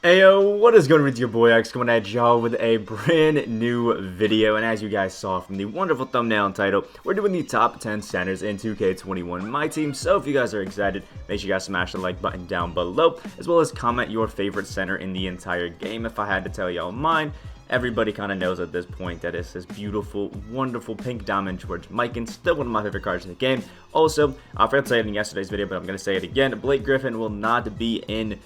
Ayo, what is going on with your boy X coming at y'all with a brand new video, and as you guys saw from the wonderful thumbnail and title, we're doing the top 10 centers in 2K21 Myteam. So if you guys are excited, make sure you guys smash the like button down below, as well as comment your favorite center in the entire game. If I had to tell y'all mine, everybody kind of knows at this point that it's this beautiful, wonderful pink diamond George Mikan, still one of my favorite cards in the game. Also, I forgot to say it in yesterday's video, but I'm going to say it again. Blake Griffin will not be in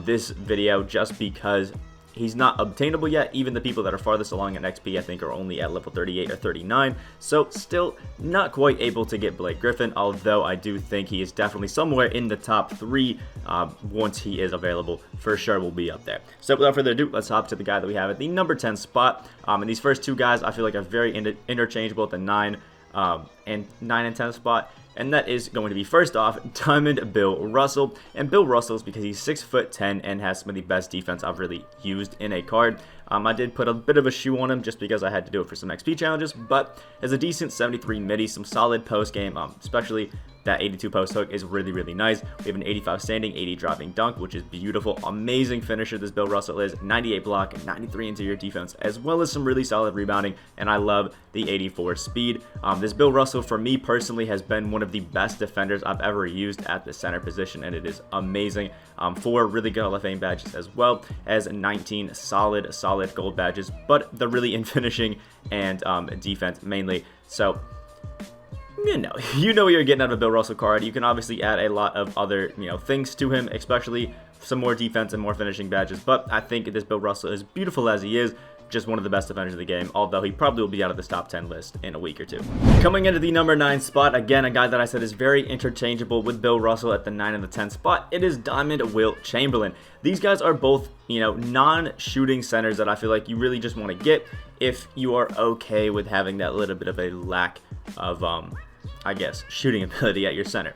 this video just because he's not obtainable yet. Even the people that are farthest along in XP, I think, are only at level 38 or 39. So still not quite able to get Blake Griffin, although I do think he is definitely somewhere in the top 3 once he is available. For sure will be up there. So without further ado, let's hop to the guy that we have at the number 10 spot. And these first two guys I feel like are very interchangeable at the 9 and 10 spot. And that is going to be, first off, Diamond Bill Russell. And Bill Russell is because he's 6'10" and has some of the best defense I've really used in a card. I did put a bit of a shoe on him just because I had to do it for some XP challenges, but as a decent 73 midi, some solid post game, especially that 82 post hook is really, really nice. We have an 85 standing, 80 driving dunk, which is beautiful. Amazing finisher this Bill Russell is. 98 block and 93 interior defense, as well as some really solid rebounding, and I love the 84 speed. This Bill Russell, for me personally, has been one of the best defenders I've ever used at the center position, and it is amazing. 4 really good Hall of Fame badges, as well as 19 solid gold badges, but they're really in finishing and defense mainly. So you know what you're getting out of a Bill Russell card. You can obviously add a lot of other, things to him, especially some more defense and more finishing badges. But I think this Bill Russell, as beautiful as he is, just one of the best defenders of the game, although he probably will be out of this top 10 list in a week or two. Coming into the number 9 spot, again, a guy that I said is very interchangeable with Bill Russell at the 9 and the 10 spot, it is Diamond Wilt Chamberlain. These guys are both, non-shooting centers that I feel like you really just want to get if you are okay with having that little bit of a lack of, shooting ability at your center.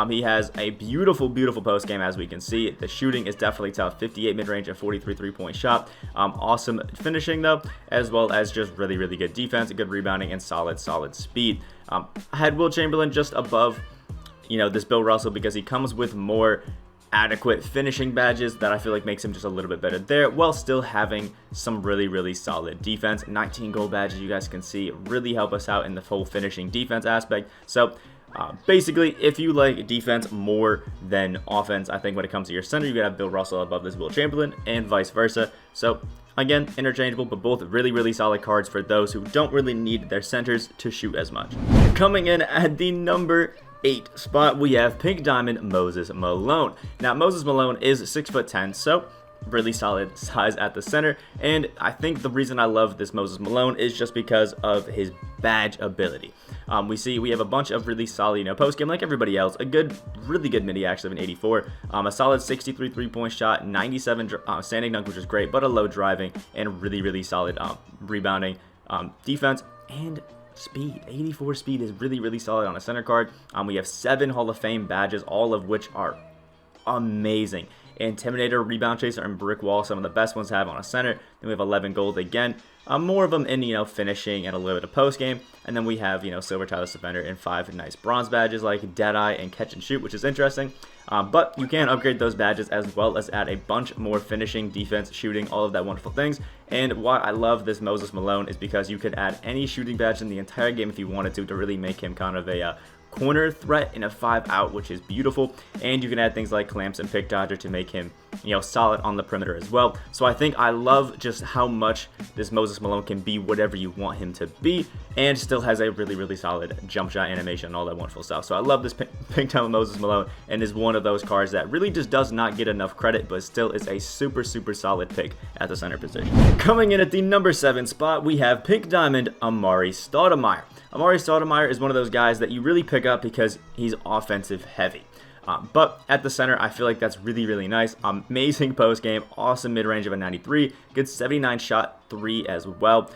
He has a beautiful post game, as we can see. The shooting is definitely tough. 58 mid-range and 43 three-point shot. Awesome finishing, though, as well as just really good defense, good rebounding, and solid speed. I had Wilt Chamberlain just above, this Bill Russell because he comes with more adequate finishing badges that I feel like makes him just a little bit better there, while still having some really solid defense. 19 gold badges, you guys can see, really help us out in the whole finishing defense aspect. So basically, if you like defense more than offense, I think when it comes to your center, you gotta have Bill Russell above this Wilt Chamberlain, and vice versa. So again, interchangeable, but both really solid cards for those who don't really need their centers to shoot as much. Coming in at the number 8 spot, we have Pink Diamond Moses Malone. Now, Moses Malone is 6'10", so really solid size at the center, and I think the reason I love this Moses Malone is just because of his badge ability. We have a bunch of really solid, post game like everybody else. Really good midi, actually, of an 84. A solid 63 three-point shot, 97 standing dunk, which is great, but a low driving, and really solid rebounding, defense, and speed. 84 speed is really solid on a center card. We have 7 Hall of Fame badges, all of which are amazing. Intimidator, Rebound Chaser, and Brick Wall, some of the best ones to have on a center. Then we have 11 gold again. More of them in, finishing and a little bit of post game. And then we have, Silver Tireless Defender and 5 nice bronze badges like Deadeye and Catch and Shoot, which is interesting. But you can upgrade those badges as well as add a bunch more finishing, defense, shooting, all of that wonderful things. And why I love this Moses Malone is because you could add any shooting badge in the entire game if you wanted to really make him kind of a corner threat in a 5-out, which is beautiful. And you can add things like Clamps and Pick Dodger to make him, solid on the perimeter as well. So I think I love just how much this Moses Malone can be whatever you want him to be, and still has a really solid jump shot animation and all that wonderful stuff. So I love this Pink Diamond Moses Malone, and is one of those cards that really just does not get enough credit, but still is a super solid pick at the center position. Coming in at the number 7 spot, we have Pink Diamond Amari Stodomier. Amari Stodomier is one of those guys that you really pick up because he's offensive heavy. But at the center, I feel like that's really nice. Amazing post game, awesome mid-range of a 93, good 79 shot 3 as well,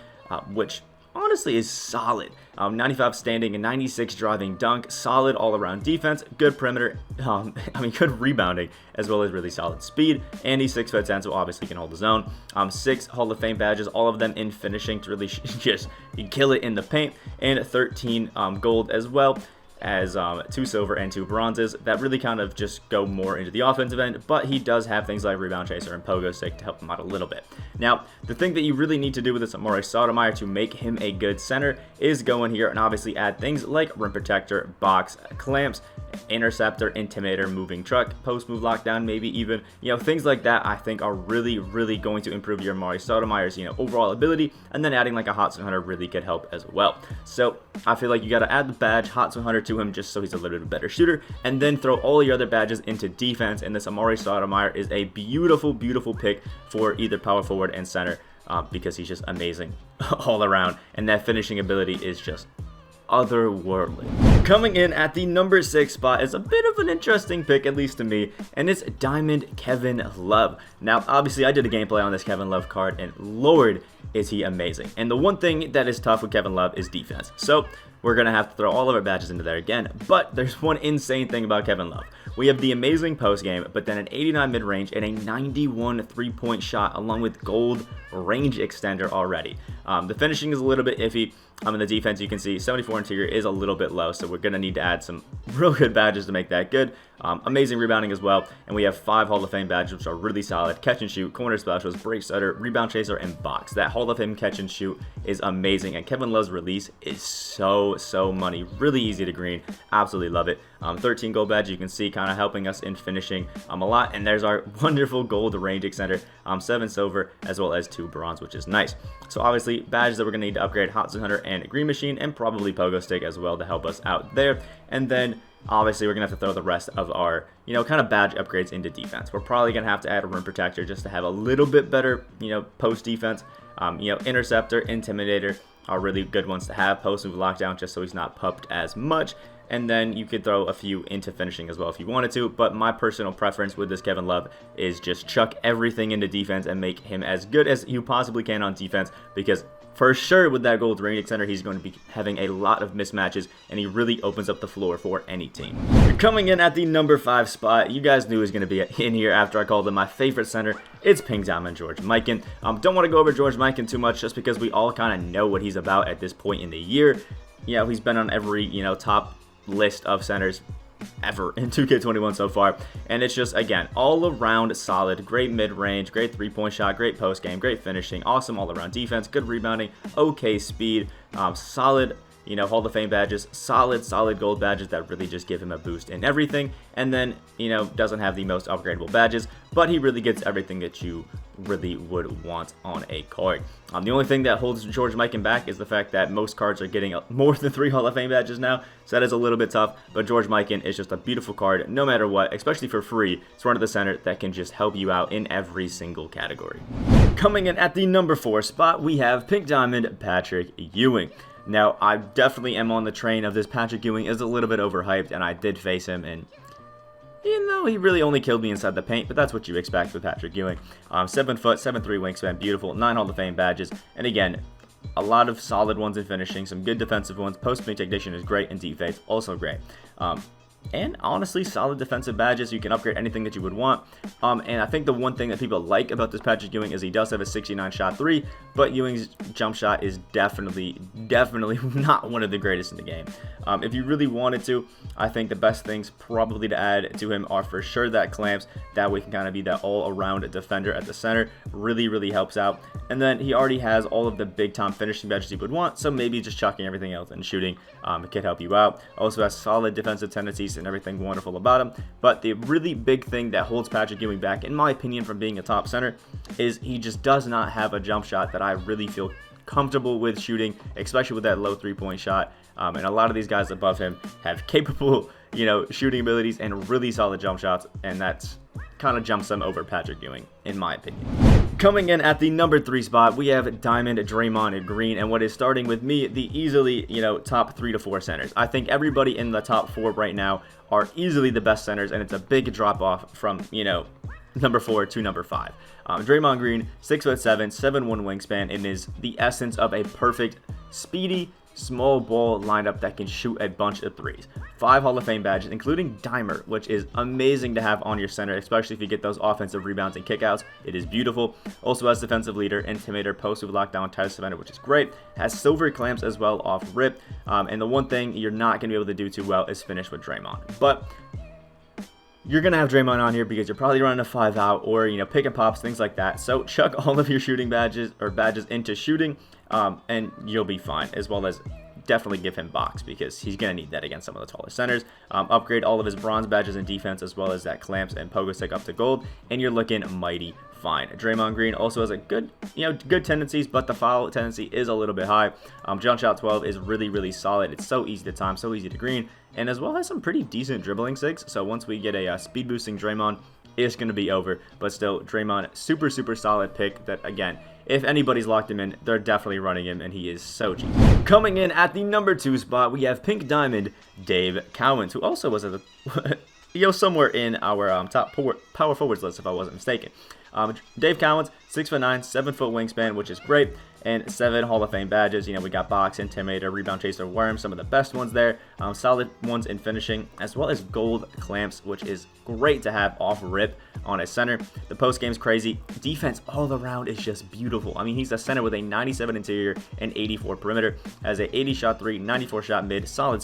which honestly is solid. 95 standing and 96 driving dunk, solid all-around defense, good perimeter, good rebounding, as well as really solid speed, and he's 6'10", so obviously can hold his own. 6 Hall of Fame badges, all of them in finishing to really just kill it in the paint, and 13 gold as well. as 2 silver and 2 bronzes that really kind of just go more into the offensive end, but he does have things like rebound chaser and pogo stick to help him out a little bit. Now, the thing that you really need to do with this Amari Stodomier to make him a good center is go in here and obviously add things like rim protector, box, clamps, interceptor, intimidator, moving truck, post move lockdown, maybe even, things like that I think are really going to improve your Amari Stoudemire's, overall ability, and then adding like a Hot Zone Hunter really could help as well. So I feel like you got to add the badge Hot Zone Hunter to him just so he's a little bit better shooter, and then throw all your other badges into defense, and this Amari Stoudemire is a beautiful pick for either power forward and center because he's just amazing all around, and that finishing ability is just otherworldly. Coming in at the number 6 spot is a bit of an interesting pick, at least to me, and it's Diamond Kevin Love. Now, obviously, I did a gameplay on this Kevin Love card, and Lord, is he amazing. And the one thing that is tough with Kevin Love is defense. So we're going to have to throw all of our badges into there again. But there's one insane thing about Kevin Love. We have the amazing post game, but then an 89 mid-range and a 91 3-point shot along with gold range extender already. The finishing is a little bit iffy. In the defense, you can see 74 interior is a little bit low, so we're going to need to add some real good badges to make that good. Amazing rebounding as well, and we have 5 Hall of Fame badges, which are really solid. Catch and shoot, corner specials, break setter, rebound chaser, and box. That Hall of Fame catch and shoot is amazing, and Kevin Love's release is so money. Really easy to green. Absolutely love it. 13 gold badge, you can see kind of helping us in finishing a lot, and there's our wonderful gold range extender, 7 silver, as well as 2 bronze, which is nice. So obviously, badges that we're going to need to upgrade, Hot Zone Hunter and Green Machine, and probably Pogo Stick as well to help us out there. And then obviously we're gonna have to throw the rest of our kind of badge upgrades into defense. We're probably gonna have to add a rim protector just to have a little bit better post defense. Interceptor, intimidator are really good ones to have. Post move lockdown just so he's not pumped as much. And then you could throw a few into finishing as well if you wanted to, but my personal preference with this Kevin Love is just chuck everything into defense and make him as good as you possibly can on defense, because for sure with that gold range extender, he's going to be having a lot of mismatches, and he really opens up the floor for any team. Coming in at the number 5 spot, you guys knew he was going to be in here after I called him my favorite center. It's Pink Diamond George Mikan. Don't want to go over George Mikan too much just because we all kind of know what he's about at this point in the year. He's been on every, top list of centers ever in 2K21 so far, and it's just, again, all around solid. Great mid-range, great 3-point shot, great post game, great finishing, awesome all around defense, good rebounding, okay speed, solid Hall of Fame badges, solid gold badges that really just give him a boost in everything. And then doesn't have the most upgradable badges, but he really gets everything that you really would want on a card. The only thing that holds George Mikan back is the fact that most cards are getting more than 3 Hall of Fame badges now, so that is a little bit tough. But George Mikan is just a beautiful card no matter what, especially for free. It's one of the center that can just help you out in every single category. Coming in at the number 4 spot, we have Pink Diamond Patrick Ewing. Now, I definitely am on the train of this. Patrick Ewing is a little bit overhyped, and I did face him, and he really only killed me inside the paint, but that's what you expect with Patrick Ewing. 7 foot, 7'3" wingspan, beautiful, 9 Hall of Fame badges, and again, a lot of solid ones in finishing, some good defensive ones. Post-spin technician is great, and defense also great. And honestly, solid defensive badges. You can upgrade anything that you would want. And I think the one thing that people like about this Patrick Ewing is he does have a 69 shot 3, but Ewing's jump shot is definitely not one of the greatest in the game. If you really wanted to, I think the best things probably to add to him are for sure that clamps. That way he can kind of be that all-around defender at the center. Really helps out. And then he already has all of the big-time finishing badges you would want, so maybe just chucking everything else and shooting could help you out. Also has solid defensive tendencies and everything wonderful about him. But the really big thing that holds Patrick Ewing back, in my opinion, from being a top center is he just does not have a jump shot that I really feel comfortable with shooting, especially with that low 3-point shot. And a lot of these guys above him have capable, shooting abilities and really solid jump shots, and that's kind of jumps them over Patrick Ewing, in my opinion. Coming in at the number 3 spot, we have Diamond Draymond Green, and what is starting with me, the easily, top 3 to 4 centers. I think everybody in the top 4 right now are easily the best centers, and it's a big drop off from, number 4 to number 5. Draymond Green, 6'7", 7'1" wingspan, and is the essence of a perfect, speedy, small ball lineup that can shoot a bunch of threes. 5 Hall of Fame badges, including Dimer, which is amazing to have on your center, especially if you get those offensive rebounds and kickouts. It is beautiful. Also has defensive leader, intimidator, post-move lockdown, tight defender, which is great. Has silver clamps as well off rip. And the one thing you're not going to be able to do too well is finish with Draymond. But you're going to have Draymond on here because you're probably running a 5 out or, pick and pops, things like that. So chuck all of your shooting badges into shooting, and you'll be fine, as well as definitely give him box because he's going to need that against some of the taller centers. Upgrade all of his bronze badges in defense as well as that clamps and pogo stick up to gold, and you're looking mighty fine. Draymond Green also has a good tendencies, but the foul tendency is a little bit high. Jump shot 12 is really, really solid. It's so easy to time, so easy to green, and as well has some pretty decent dribbling sigs. So once we get a speed boosting Draymond, it's going to be over. But still, Draymond, super, super solid pick that, again, if anybody's locked him in, they're definitely running him, and he is so cheap. Coming in at the number 2 spot, we have Pink Diamond Dave Cowan, who also was at the somewhere in our top power forwards list, if I wasn't mistaken. Dave Cowan's 6'9", 7-foot wingspan, which is great, and 7 Hall of Fame badges. We got box, intimidator, rebound chaser, worm, some of the best ones there. Solid ones in finishing, as well as gold clamps, which is great to have off rip on a center. The post game's crazy. Defense all around is just beautiful. I mean, he's a center with a 97 interior and 84 perimeter, has a 80 shot 3, 94 shot mid, solid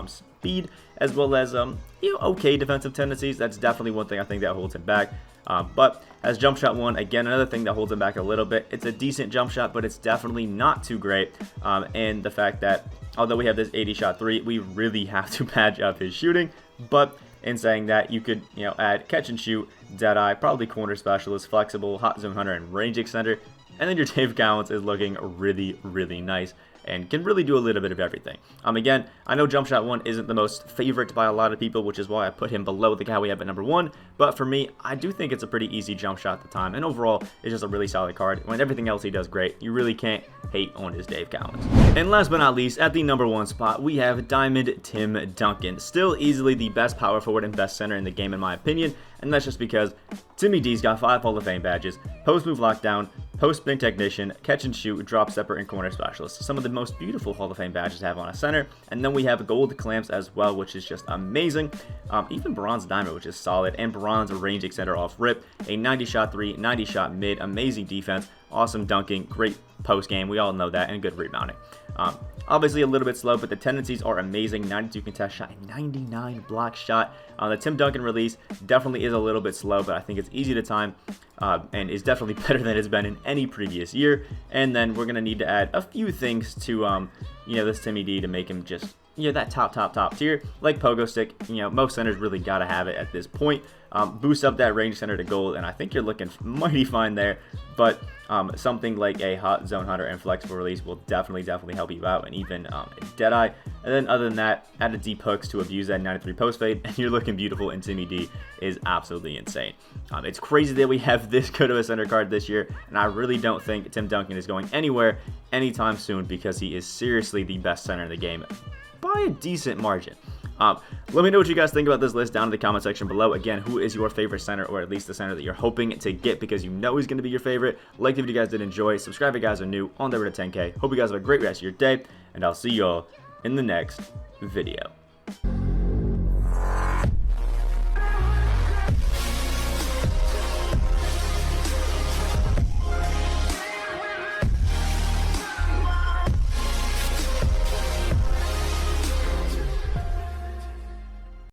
speed, as well as okay defensive tendencies. That's definitely one thing I think that holds him back. But as jump shot 1, again, another thing that holds him back a little bit. It's a decent jump shot, but it's definitely not too great. And the fact that although we have this 80 shot 3, we really have to patch up his shooting. But in saying that, you could add catch and shoot, dead eye, probably corner specialist, flexible, hot zone hunter, and range extender. And then your Dave Cowens is looking really, really nice and can really do a little bit of everything. Again, I know jump shot 1 isn't the most favorite by a lot of people, which is why I put him below the guy we have at number 1. But for me, I do think it's a pretty easy jump shot at the time. And overall, it's just a really solid card. When everything else he does great, you really can't hate on his Dave Cowens. And last but not least, at the number 1 spot, we have Diamond Tim Duncan. Still easily the best power forward and best center in the game, in my opinion. And that's just because Timmy D's got 5 Hall of Fame badges, post move lockdown, post spin technician, catch and shoot, drop stepper, and corner specialist. Some of the most beautiful Hall of Fame badges to have on a center. And then we have gold clamps as well, which is just amazing. Even bronze diamond, which is solid, and bronze range extender off rip, a 90 shot 3, 90 shot mid, amazing defense, awesome dunking, great post game, we all know that, and good rebounding. Obviously a little bit slow, but the tendencies are amazing. 92 contest shot and 99 block shot. The Tim Duncan release definitely is a little bit slow, but I think it's easy to time and is definitely better than it's been in any previous year. And then we're going to need to add a few things to this Timmy D to make him just that top tier, like pogo stick. Most centers really got to have it at this point. Boost up that range center to gold, and I think you're looking mighty fine there. But something like a hot zone hunter and flexible release will definitely help you out, and even Deadeye. And then other than that, add a deep hooks to abuse that 93 post fade, and you're looking beautiful. And Timmy D is absolutely insane. It's crazy that we have this good of a center card this year, and I really don't think Tim Duncan is going anywhere anytime soon because he is seriously the best center in the game by a decent margin. Let me know what you guys think about this list down in the comment section below. Again, who is your favorite center, or at least the center that you're hoping to get because you know he's going to be your favorite? Like the video you guys did enjoy. Subscribe if you guys are new. On the road to 10K. Hope you guys have a great rest of your day, and I'll see y'all in the next video.